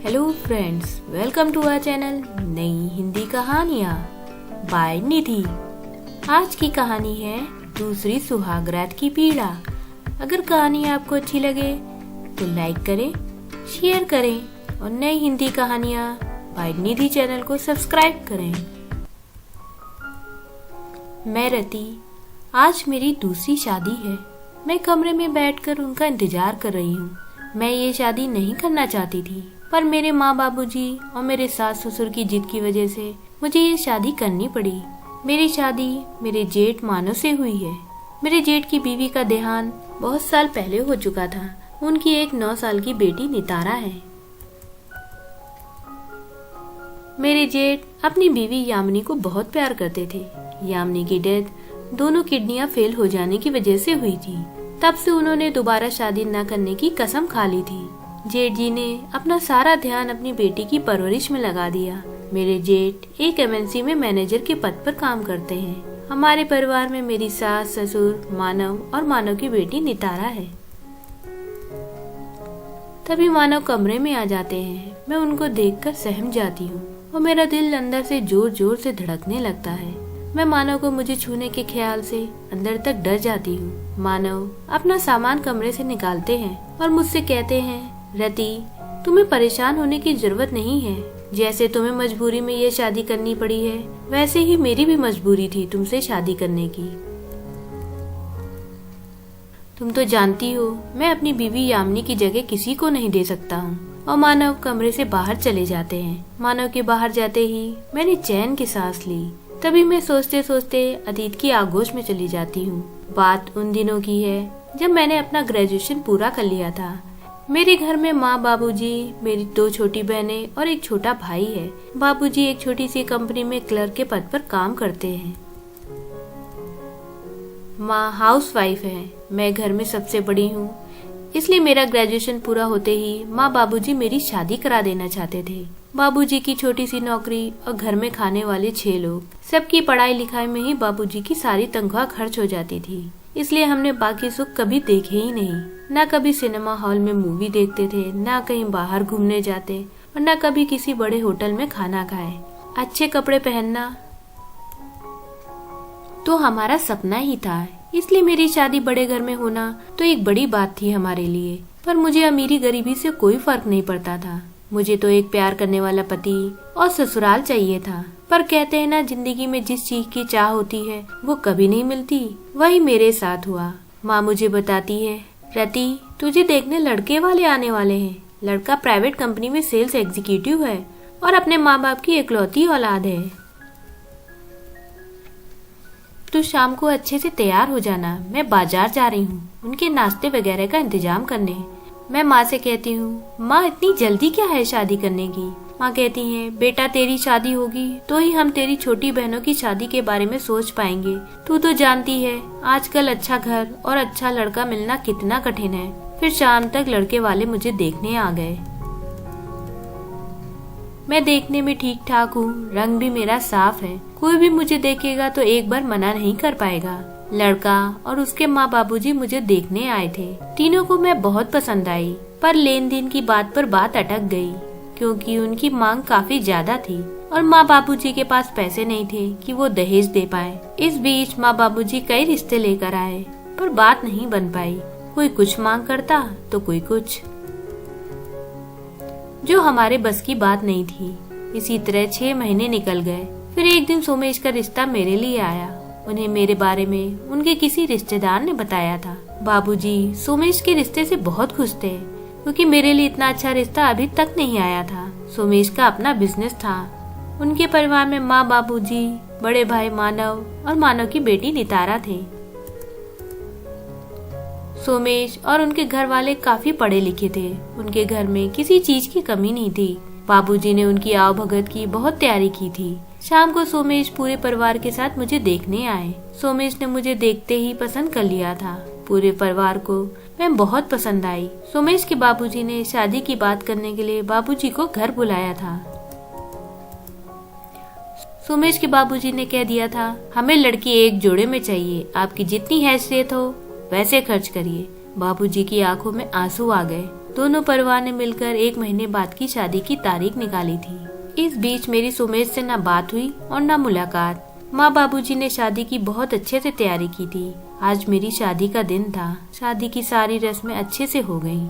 Hello friends, welcome to our channel नई हिंदी कहानियाँ bye निधि। आज की कहानी है दूसरी सुहागरात की पीड़ा। अगर कहानी आपको अच्छी लगे तो लाइक करें, शेयर करें और नई हिंदी कहानियाँ बाय निधि चैनल को सब्सक्राइब करें। मैं रति, आज मेरी दूसरी शादी है। मैं कमरे में बैठकर उनका इंतजार कर रही हूँ। मैं ये शादी नहीं करना चाहती थी, पर मेरे माँ बाबूजी और मेरे सास ससुर की जिद की वजह से मुझे ये शादी करनी पड़ी। मेरी शादी मेरे जेठ मानो से हुई है। मेरे जेठ की बीवी का देहांत बहुत साल पहले हो चुका था। उनकी एक 9 साल की बेटी नितारा है। मेरे जेठ अपनी बीवी यामिनी को बहुत प्यार करते थे। यामिनी की डेथ दोनों किडनियां फेल हो जाने की वजह से हुई थी। तब से उन्होंने दोबारा शादी न करने की कसम खा ली थी। जेठ जी ने अपना सारा ध्यान अपनी बेटी की परवरिश में लगा दिया। मेरे जेठ एक एमएनसी में मैनेजर के पद पर काम करते हैं। हमारे परिवार में मेरी सास, ससुर, मानव और मानव की बेटी नितारा है। तभी मानव कमरे में आ जाते हैं। मैं उनको देखकर सहम जाती हूँ और मेरा दिल अंदर से जोर जोर से धड़कने लगता है। मैं मानव को मुझे छूने के ख्याल से अंदर तक डर जाती हूँ। मानव अपना सामान कमरे से निकालते हैं और मुझसे कहते हैं, रति, तुम्हें परेशान होने की जरूरत नहीं है। जैसे तुम्हें मजबूरी में ये शादी करनी पड़ी है, वैसे ही मेरी भी मजबूरी थी तुमसे शादी करने की। तुम तो जानती हो मैं अपनी बीवी यामिनी की जगह किसी को नहीं दे सकता हूँ। और मानव कमरे से बाहर चले जाते हैं। मानव के बाहर जाते ही मैंने चैन की सांस ली। तभी मैं सोचते सोचते अतीत की आगोश में चली जाती हूँ। बात उन दिनों की है जब मैंने अपना ग्रेजुएशन पूरा कर लिया था। मेरे घर में माँ, बाबूजी, मेरी 2 छोटी बहनें और एक छोटा भाई है। बाबूजी एक छोटी सी कंपनी में क्लर्क के पद पर काम करते हैं। माँ हाउसवाइफ है। मैं घर में सबसे बड़ी हूँ, इसलिए मेरा ग्रेजुएशन पूरा होते ही माँ बाबूजी मेरी शादी करा देना चाहते थे। बाबूजी की छोटी सी नौकरी और घर में खाने वाले 6 लोग, सबकी पढ़ाई लिखाई में ही बाबूजी की सारी तनख्वाह खर्च हो जाती थी। इसलिए हमने बाकी सुख कभी देखे ही नहीं। न कभी सिनेमा हॉल में मूवी देखते थे, न कहीं बाहर घूमने जाते और न कभी किसी बड़े होटल में खाना खाए। अच्छे कपड़े पहनना तो हमारा सपना ही था। इसलिए मेरी शादी बड़े घर में होना तो एक बड़ी बात थी हमारे लिए। पर मुझे अमीरी गरीबी से कोई फर्क नहीं पड़ता था। मुझे तो एक प्यार करने वाला पति और ससुराल चाहिए था। पर कहते हैं ना, जिंदगी में जिस चीज की चाह होती है वो कभी नहीं मिलती। वही मेरे साथ हुआ। माँ मुझे बताती है, रति, तुझे देखने लड़के वाले आने वाले हैं। लड़का प्राइवेट कंपनी में सेल्स एग्जीक्यूटिव है और अपने माँ बाप की इकलौती औलाद है। तू शाम को अच्छे से तैयार हो जाना, मैं बाजार जा रही हूँ उनके नाश्ते वगैरह का इंतजाम करने। मैं माँ से कहती हूँ, माँ इतनी जल्दी क्या है शादी करने की? माँ कहती है, बेटा तेरी शादी होगी तो ही हम तेरी छोटी बहनों की शादी के बारे में सोच पाएंगे। तू तो जानती है आजकल अच्छा घर और अच्छा लड़का मिलना कितना कठिन है। फिर शाम तक लड़के वाले मुझे देखने आ गए। मैं देखने में ठीक ठाक हूँ, रंग भी मेरा साफ है। कोई भी मुझे देखेगा तो एक बार मना नहीं कर पाएगा। लड़का और उसके माँ बाबूजी मुझे देखने आए थे। तीनों को मैं बहुत पसंद आई, पर लेन देन की बात पर बात अटक गई क्योंकि उनकी मांग काफी ज्यादा थी और माँ बाबूजी के पास पैसे नहीं थे कि वो दहेज दे पाए। इस बीच माँ बाबूजी कई रिश्ते लेकर आए, पर बात नहीं बन पाई। कोई कुछ मांग करता तो कोई कुछ, जो हमारे बस की बात नहीं थी। इसी तरह 6 महीने निकल गए। फिर एक दिन सोमेश का रिश्ता मेरे लिए आया। उन्हें मेरे बारे में उनके किसी रिश्तेदार ने बताया था। बाबूजी सोमेश के रिश्ते से बहुत खुश थे क्योंकि मेरे लिए इतना अच्छा रिश्ता अभी तक नहीं आया था। सोमेश का अपना बिजनेस था। उनके परिवार में माँ, बाबूजी, बड़े भाई मानव और मानव की बेटी नितारा थे। सोमेश और उनके घर वाले काफी पढ़े लिखे थे। उनके घर में किसी चीज की कमी नहीं थी। बाबूजी ने उनकी आवभगत की बहुत तैयारी की थी। शाम को सोमेश पूरे परिवार के साथ मुझे देखने आए। सोमेश ने मुझे देखते ही पसंद कर लिया था। पूरे परिवार को मैं बहुत पसंद आई। सोमेश के बाबूजी ने शादी की बात करने के लिए बाबूजी को घर बुलाया था। सोमेश के बाबूजी ने कह दिया था, हमें लड़की एक जोड़े में चाहिए, आपकी जितनी हैसियत हो वैसे खर्च करिए। बाबूजी की आंखों में आंसू आ गए। दोनों परिवार ने मिलकर 1 महीने बाद की शादी की तारीख निकाली थी। इस बीच मेरी सुमेश से न बात हुई और न मुलाकात। माँ बाबूजी ने शादी की बहुत अच्छे से तैयारी की थी। आज मेरी शादी का दिन था। शादी की सारी रस्में अच्छे से हो गयी।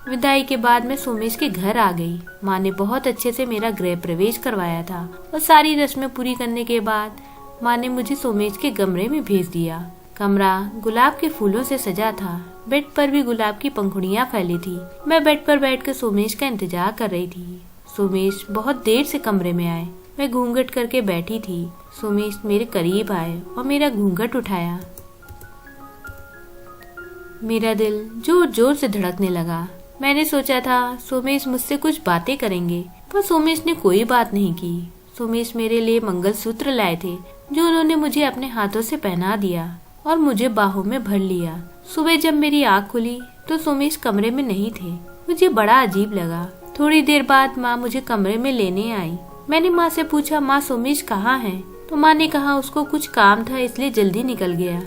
विदाई के बाद मैं सुमेश के घर आ गई। माँ ने बहुत अच्छे से मेरा गृह प्रवेश करवाया था और सारी रस्में पूरी करने के बाद माँ ने मुझे सुमेश के कमरे में भेज दिया। कमरा गुलाब के फूलों से सजा था। बेड पर भी गुलाब की पंखुड़ियाँ फैली थी। मैं बेड पर बैठकर सुमेश का इंतजार कर रही थी। सुमेश बहुत देर से कमरे में आए। मैं घूंघट करके बैठी थी। सुमेश मेरे करीब आए और मेरा घूंघट उठाया। मेरा दिल जोर जोर से धड़कने लगा। मैंने सोचा था सुमेश मुझसे कुछ बातें करेंगे, पर सुमेश ने कोई बात नहीं की। सुमेश मेरे लिए मंगलसूत्र लाए थे, जो उन्होंने मुझे अपने हाथों से पहना दिया और मुझे बाहों में भर लिया। सुबह जब मेरी आँख खुली तो सुमेश कमरे में नहीं थे। मुझे बड़ा अजीब लगा। थोड़ी देर बाद माँ मुझे कमरे में लेने आई। मैंने माँ से पूछा, माँ सुमेश कहाँ है? तो माँ ने कहा उसको कुछ काम था इसलिए जल्दी निकल गया।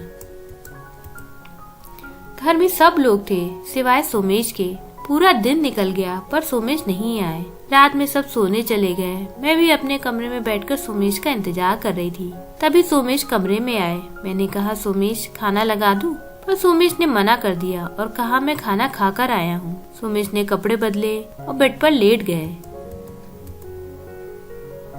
घर में सब लोग थे सिवाय सुमेश के। पूरा दिन निकल गया पर सुमेश नहीं आए। रात में सब सोने चले गए। मैं भी अपने कमरे में बैठकर सुमेश का इंतजार कर रही थी। तभी सुमेश कमरे में आए। मैंने कहा, सुमेश खाना लगा दूं? पर सुमेश ने मना कर दिया और कहा, मैं खाना खाकर आया हूँ। सुमेश ने कपड़े बदले और बेड पर लेट गए।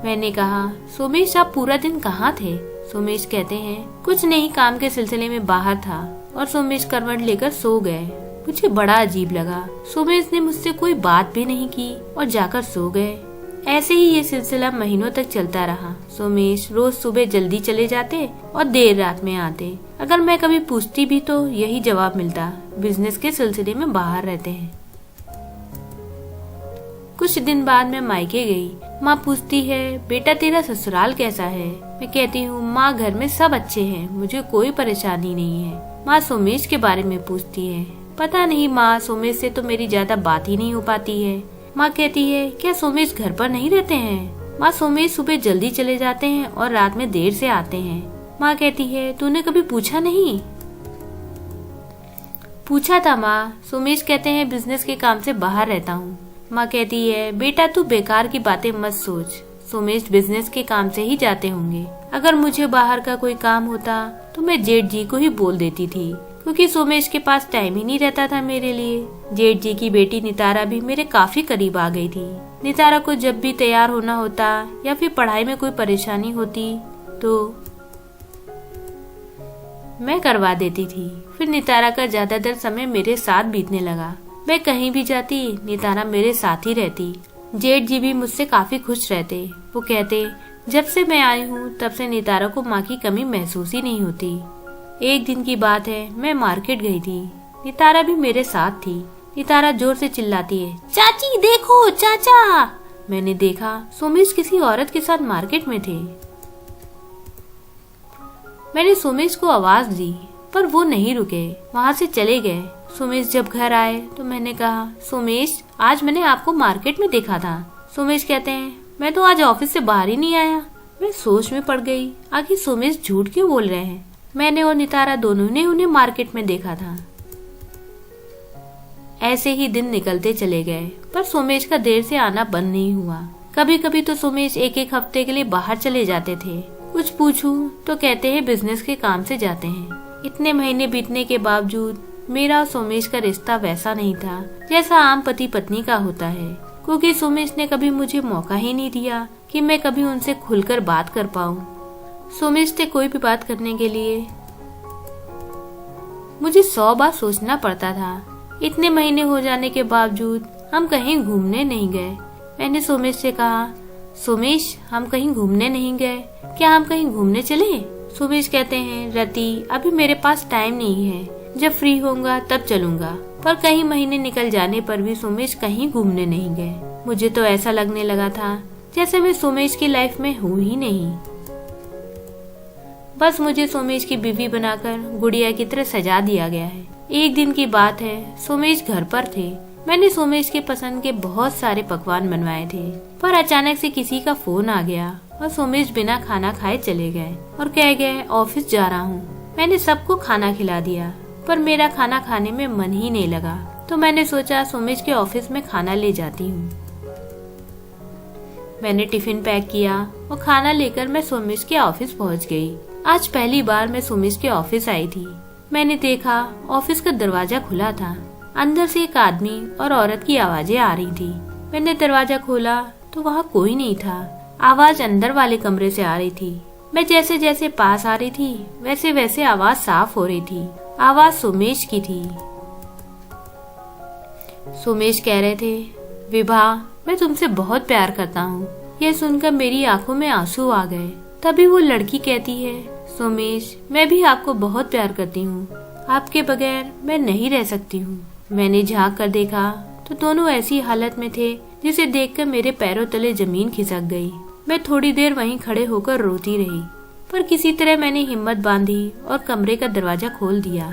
मैंने कहा, सुमेश आप पूरा दिन कहाँ थे? सुमेश कहते हैं, कुछ नहीं, काम के सिलसिले में बाहर था। और सुमेश करवट लेकर सो गए। मुझे बड़ा अजीब लगा। सुमेश ने मुझसे कोई बात भी नहीं की और जाकर सो गए। ऐसे ही ये सिलसिला महीनों तक चलता रहा। सुमेश रोज सुबह जल्दी चले जाते और देर रात में आते। अगर मैं कभी पूछती भी तो यही जवाब मिलता, बिजनेस के सिलसिले में बाहर रहते हैं। कुछ दिन बाद मैं मायके गई। माँ पूछती है, बेटा तेरा ससुराल कैसा है? मैं कहती हूँ, माँ घर में सब अच्छे हैं, मुझे कोई परेशानी नहीं है। माँ सुमेश के बारे में पूछती है। पता नहीं माँ, सुमेश से तो मेरी ज्यादा बात ही नहीं हो पाती है। माँ कहती है, क्या सुमेश घर पर नहीं रहते हैं? माँ, सुमेश सुबह जल्दी चले जाते हैं और रात में देर से आते हैं। माँ कहती है, तूने कभी पूछा नहीं? पूछा था माँ, सुमेश कहते हैं बिजनेस के काम से बाहर रहता हूँ। माँ कहती है, बेटा तू बेकार की बातें मत सोच, सुमेश बिजनेस के काम से ही जाते होंगे। अगर मुझे बाहर का कोई काम होता तो मैं जेठ जी को ही बोल देती थी, क्योंकि सुमेश के पास टाइम ही नहीं रहता था मेरे लिए। जेठ जी की बेटी नितारा भी मेरे काफी करीब आ गई थी। नितारा को जब भी तैयार होना होता या फिर पढ़ाई में कोई परेशानी होती तो मैं करवा देती थी। फिर नितारा का ज्यादातर समय मेरे साथ बीतने लगा। मैं कहीं भी जाती नितारा मेरे साथ ही रहती। जेठ जी भी मुझसे काफी खुश रहते। वो कहते, जब से मैं आई हूँ तब से नितारा को माँ की कमी महसूस ही नहीं होती। एक दिन की बात है, मैं मार्केट गई थी। नितारा भी मेरे साथ थी। नितारा जोर से चिल्लाती है, चाची देखो चाचा। मैंने देखा सुमेश किसी औरत के साथ मार्केट में थे। मैंने सुमेश को आवाज दी पर वो नहीं रुके, वहाँ से चले गए। सुमेश जब घर आए तो मैंने कहा, सुमेश आज मैंने आपको मार्केट में देखा था। सुमेश कहते हैं, मैं तो आज ऑफिस से बाहर ही नहीं आया। मैं सोच में पड़ गई, आखिर सुमेश झूठ क्यों बोल रहे हैं। मैंने और नितारा दोनों ने उन्हें मार्केट में देखा था। ऐसे ही दिन निकलते चले गए पर सुमेश का देर से आना बंद नहीं हुआ। कभी कभी तो सुमेश एक एक हफ्ते के लिए बाहर चले जाते थे। कुछ पूछूं तो कहते हैं बिजनेस के काम से जाते हैं। इतने महीने बीतने के बावजूद मेरा और सुमेश का रिश्ता वैसा नहीं था जैसा आम पति पत्नी का होता है, क्योंकि सुमेश ने कभी मुझे मौका ही नहीं दिया कि मैं कभी उनसे खुलकर बात कर पाऊं। सुमेश से कोई भी बात करने के लिए मुझे 100 बार सोचना पड़ता था। इतने महीने हो जाने के बावजूद हम कहीं घूमने नहीं गए। मैंने सुमेश से कहा, सुमेश हम कहीं घूमने नहीं गए, क्या हम कहीं घूमने चलें? सुमेश कहते हैं, रति अभी मेरे पास टाइम नहीं है, जब फ्री होऊंगा तब चलूंगा। पर कई महीने निकल जाने पर भी सुमेश कहीं घूमने नहीं गए। मुझे तो ऐसा लगने लगा था जैसे मैं सुमेश की लाइफ में हूँ ही नहीं। बस मुझे सुमेश की बीवी बनाकर गुड़िया की तरह सजा दिया गया है। एक दिन की बात है, सुमेश घर पर थे। मैंने सुमेश के पसंद के बहुत सारे पकवान बनवाए थे, पर अचानक से किसी का फोन आ गया और सुमेश बिना खाना खाए चले गए और कह गए ऑफिस जा रहा हूँ। मैंने सबको खाना खिला दिया। पर मेरा खाना खाने में मन ही नहीं लगा, तो मैंने सोचा सुमेश के ऑफिस में खाना ले जाती हूँ। मैंने टिफिन पैक किया और खाना लेकर मैं सुमेश के ऑफिस पहुँच गई। आज पहली बार मैं सुमेश के ऑफिस आई थी। मैंने देखा ऑफिस का दरवाजा खुला था। अंदर से एक आदमी और औरत की आवाजें आ रही थी। मैंने दरवाजा खोला तो वहाँ कोई नहीं था। आवाज अंदर वाले कमरे से आ रही थी। मैं जैसे जैसे पास आ रही थी वैसे वैसे आवाज साफ हो रही थी। आवाज सुमेश की थी। सुमेश कह रहे थे, विभा मैं तुमसे बहुत प्यार करता हूँ। यह सुनकर मेरी आंखों में आंसू आ गए। तभी वो लड़की कहती है, सुमेश मैं भी आपको बहुत प्यार करती हूँ, आपके बगैर मैं नहीं रह सकती हूँ। मैंने झांक कर देखा तो दोनों ऐसी हालत में थे जिसे देखकर मेरे पैरों तले जमीन खिसक गई। मैं थोड़ी देर वहीं खड़े होकर रोती रही, पर किसी तरह मैंने हिम्मत बांधी और कमरे का दरवाजा खोल दिया,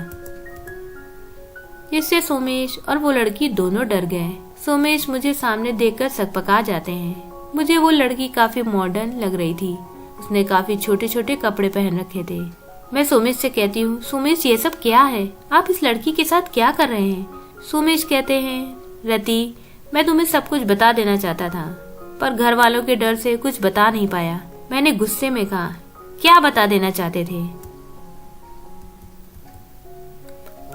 जिससे सोमेश और वो लड़की दोनों डर गए। सोमेश मुझे सामने देखकर सकपका जाते हैं। मुझे वो लड़की काफी मॉडर्न लग रही थी। उसने काफी छोटे छोटे कपड़े पहन रखे थे। मैं सोमेश से कहती हूँ, सोमेश ये सब क्या है? आप इस लड़की के साथ क्या कर रहे हैं? सोमेश कहते हैं, रति मैं तुम्हें सब कुछ बता देना चाहता था, पर घर वालों के डर से कुछ बता नहीं पाया। मैंने गुस्से में कहा, क्या बता देना चाहते थे?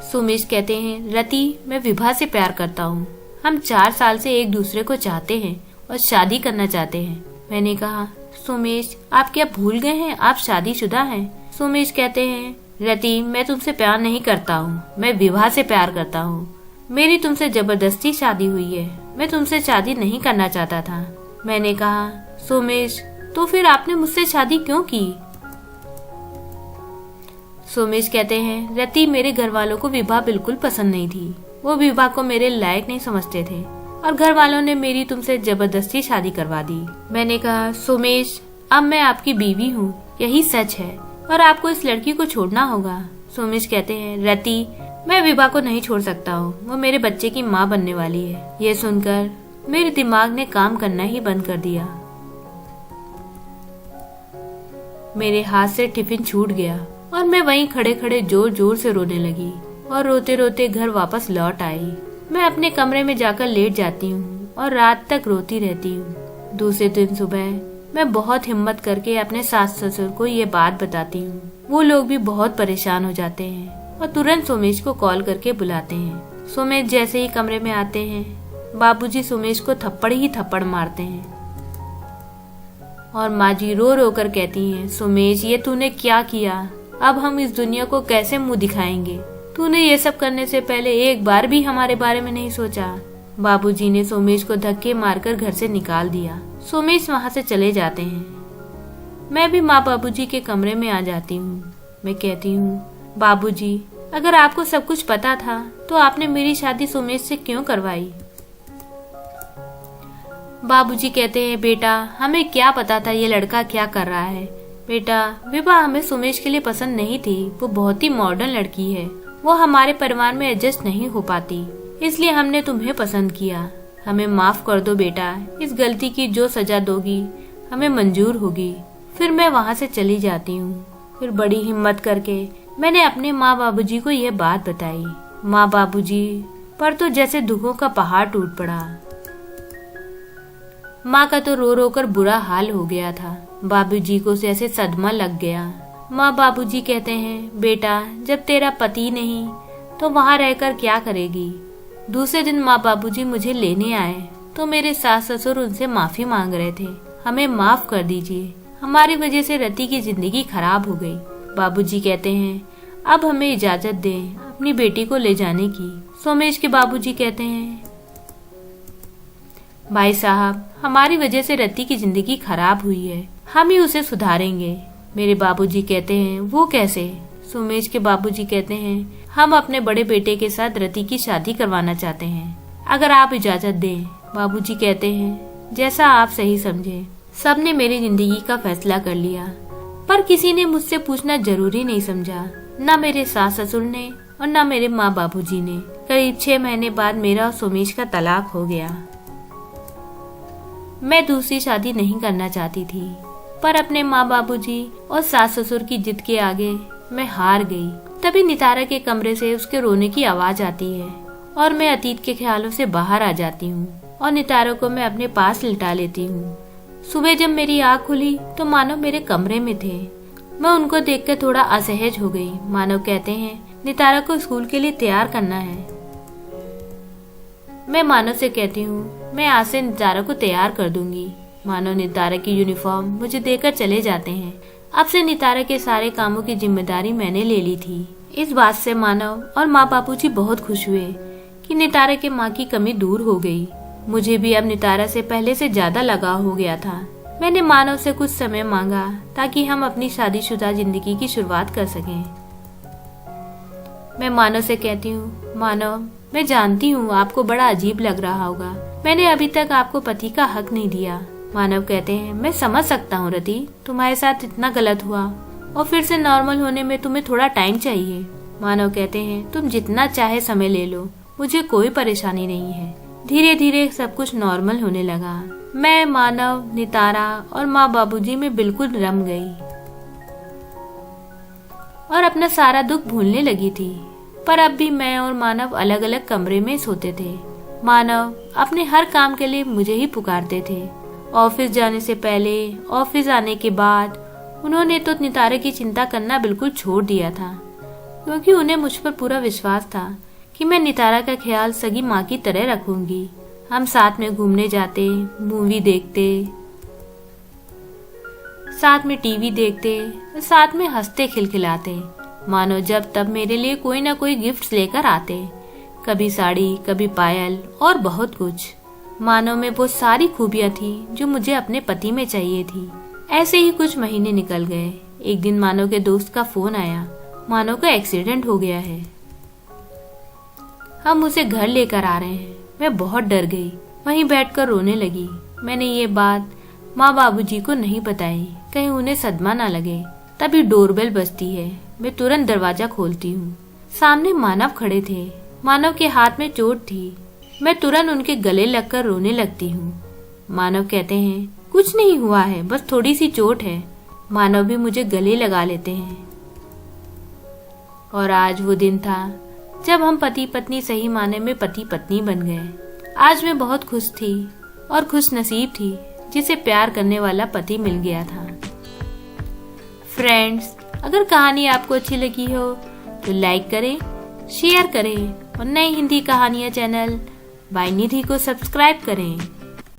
सोमेश कहते हैं, रति मैं विभा से प्यार करता हूँ। हम 4 साल से एक दूसरे को चाहते हैं और शादी करना चाहते हैं। मैंने कहा, सोमेश आप क्या भूल गए हैं, आप शादीशुदा हैं? सोमेश कहते हैं, रति मैं तुमसे प्यार नहीं करता हूँ, मैं विभा से प्यार करता हूँ। मेरी तुमसे जबरदस्ती शादी हुई है, मैं तुमसे शादी नहीं करना चाहता था। मैंने कहा, सोमेश तो फिर आपने मुझसे शादी क्यों की? सोमेश कहते हैं, रति मेरे घर वालों को विभा बिल्कुल पसंद नहीं थी। वो विभा को मेरे लायक नहीं समझते थे और घर वालों ने मेरी तुमसे जबरदस्ती शादी करवा दी। मैंने कहा, सोमेश अब मैं आपकी बीवी हूँ, यही सच है और आपको इस लड़की को छोड़ना होगा। सोमेश कहते हैं, रति मैं विभा को नहीं छोड़ सकता हूँ, वो मेरे बच्चे की माँ बनने वाली है। ये सुनकर मेरे दिमाग ने काम करना ही बंद कर दिया। मेरे हाथ से टिफिन छूट गया और मैं वहीं खड़े खड़े जोर जोर से रोने लगी और रोते रोते घर वापस लौट आई। मैं अपने कमरे में जाकर लेट जाती हूँ और रात तक रोती रहती हूँ। दूसरे दिन सुबह मैं बहुत हिम्मत करके अपने सास ससुर को ये बात बताती हूँ। वो लोग भी बहुत परेशान हो जाते हैं और तुरंत सोमेश को कॉल करके बुलाते हैं। सोमेश जैसे ही कमरे में आते हैं, बाबूजी सोमेश को थप्पड़ ही थप्पड़ मारते हैं और माँ जी रो रो कर कहती हैं, सोमेश ये तूने क्या किया? अब हम इस दुनिया को कैसे मुंह दिखाएंगे? तूने ये सब करने से पहले एक बार भी हमारे बारे में नहीं सोचा। बाबूजी ने सोमेश को धक्के मारकर घर से निकाल दिया। सोमेश वहाँ से चले जाते हैं। मैं भी माँ बाबूजी के कमरे में आ जाती हूँ। मैं कहती हूँ, बाबूजी अगर आपको सब कुछ पता था तो आपने मेरी शादी सोमेश से क्यों करवाई? बाबूजी कहते हैं, बेटा हमें क्या पता था ये लड़का क्या कर रहा है। बेटा विभा हमें सोमेश के लिए पसंद नहीं थी, वो बहुत ही मॉडर्न लड़की है, वो हमारे परिवार में एडजस्ट नहीं हो पाती, इसलिए हमने तुम्हें पसंद किया। हमें माफ कर दो बेटा, इस गलती की जो सजा दोगी हमें मंजूर होगी। फिर मैं वहाँ से चली जाती हूँ। फिर बड़ी हिम्मत करके मैंने अपने माँ बाबूजी को यह बात बताई। माँ बाबूजी पर तो जैसे दुखों का पहाड़ टूट पड़ा। माँ का तो रो रो कर बुरा हाल हो गया था। बाबूजी को जैसे सदमा लग गया। माँ बाबूजी कहते हैं, बेटा जब तेरा पति नहीं तो वहाँ रहकर क्या करेगी? दूसरे दिन माँ बाबूजी मुझे लेने आए तो मेरे सास ससुर उनसे माफी मांग रहे थे। हमें माफ कर दीजिए, हमारी वजह से रति की जिंदगी खराब हो गई। बाबूजी कहते हैं, अब हमें इजाजत दें अपनी बेटी को ले जाने की। सोमेश के बाबूजी कहते हैं, भाई साहब हमारी वजह से रति की जिंदगी खराब हुई है, हम ही उसे सुधारेंगे। मेरे बाबूजी कहते हैं, वो कैसे? सोमेश के बाबूजी कहते हैं, हम अपने बड़े बेटे के साथ रति की शादी करवाना चाहते हैं, अगर आप इजाजत दें। बाबूजी कहते हैं, जैसा आप सही समझे। सबने मेरी जिंदगी का फैसला कर लिया, पर किसी ने मुझसे पूछना जरूरी नहीं समझा, न मेरे सास ससुर ने और न मेरे माँ बाबूजी ने। करीब 6 महीने बाद मेरा और सोमेश का तलाक हो गया। मैं दूसरी शादी नहीं करना चाहती थी, पर अपने माँ बाबूजी और सास ससुर की जिद के आगे मैं हार गई तभी नितारा के कमरे से उसके रोने की आवाज आती है और मैं अतीत के ख्यालों से बाहर आ जाती हूँ और नितारा को मैं अपने पास लिटा लेती हूँ। सुबह जब मेरी आँख खुली तो मानव मेरे कमरे में थे। मैं उनको देखकर थोड़ा असहज हो गई। मानव कहते हैं नितारा को स्कूल के लिए तैयार करना है। मैं मानव से कहती हूँ मैं आज से नितारा को तैयार कर दूंगी। मानव नितारा की यूनिफॉर्म मुझे देकर चले जाते हैं। अब से नितारा के सारे कामों की जिम्मेदारी मैंने ले ली थी। इस बात से मानव और माँ बापूजी बहुत खुश हुए कि नितारा के माँ की कमी दूर हो गई। मुझे भी अब नितारा से पहले से ज्यादा लगाव हो गया था। मैंने मानव से कुछ समय मांगा ताकि हम अपनी शादीशुदा जिंदगी की शुरुआत कर सकें। मैं मानव से कहती हूँ मानव, मैं जानती हूँ आपको बड़ा अजीब लग रहा होगा, मैंने अभी तक आपको पति का हक नहीं दिया। मानव कहते हैं मैं समझ सकता हूँ रति, तुम्हारे साथ इतना गलत हुआ और फिर से नॉर्मल होने में तुम्हें थोड़ा टाइम चाहिए। मानव कहते हैं तुम जितना चाहे समय ले लो, मुझे कोई परेशानी नहीं है। धीरे धीरे सब कुछ नॉर्मल होने लगा। मैं, मानव, नितारा और माँ बाबूजी में बिल्कुल रम गई और अपना सारा दुख भूलने लगी थी। पर अब भी मैं और मानव अलग अलग कमरे में सोते थे। मानव अपने हर काम के लिए मुझे ही पुकारते थे। ऑफिस जाने से पहले, ऑफिस आने के बाद उन्होंने तो नितारा की चिंता करना बिल्कुल छोड़ दिया था, क्योंकि उन्हें मुझ पर पूरा विश्वास था कि मैं नितारा का ख्याल सगी माँ की तरह रखूंगी। हम साथ में घूमने जाते, मूवी देखते, साथ में टीवी देखते, साथ में हंसते खिलखिलाते। मानो जब तब मेरे लिए कोई ना कोई गिफ्ट्स लेकर आते, कभी साड़ी, कभी पायल और बहुत कुछ। मानो में वो सारी खूबियां थी जो मुझे अपने पति में चाहिए थी। ऐसे ही कुछ महीने निकल गए। एक दिन मानो के दोस्त का फोन आया, मानो का एक्सीडेंट हो गया है, हम उसे घर लेकर आ रहे हैं। मैं बहुत डर गई, वहीं बैठकर रोने लगी। मैंने ये बात माँ बाबूजी को नहीं बताई, कहीं उन्हें सदमा ना लगे। तभी डोरबेल बजती है। मैं तुरंत दरवाजा खोलती हूँ। सामने मानव खड़े थे। मानव के हाथ में चोट थी। मैं तुरंत उनके गले लगकर रोने लगती हूँ। मानव कहते हैं कुछ नहीं हुआ है, बस थोड़ी सी चोट है। मानव भी मुझे गले लगा लेते हैं। और आज वो दिन था जब हम पति पत्नी सही माने में पति पत्नी बन गए। आज मैं बहुत खुश थी और खुश नसीब थी जिसे प्यार करने वाला पति मिल गया था। फ्रेंड्स, अगर कहानी आपको अच्छी लगी हो तो लाइक करें, शेयर करें और नई हिंदी कहानियाँ चैनल बाय निधि को सब्सक्राइब करें।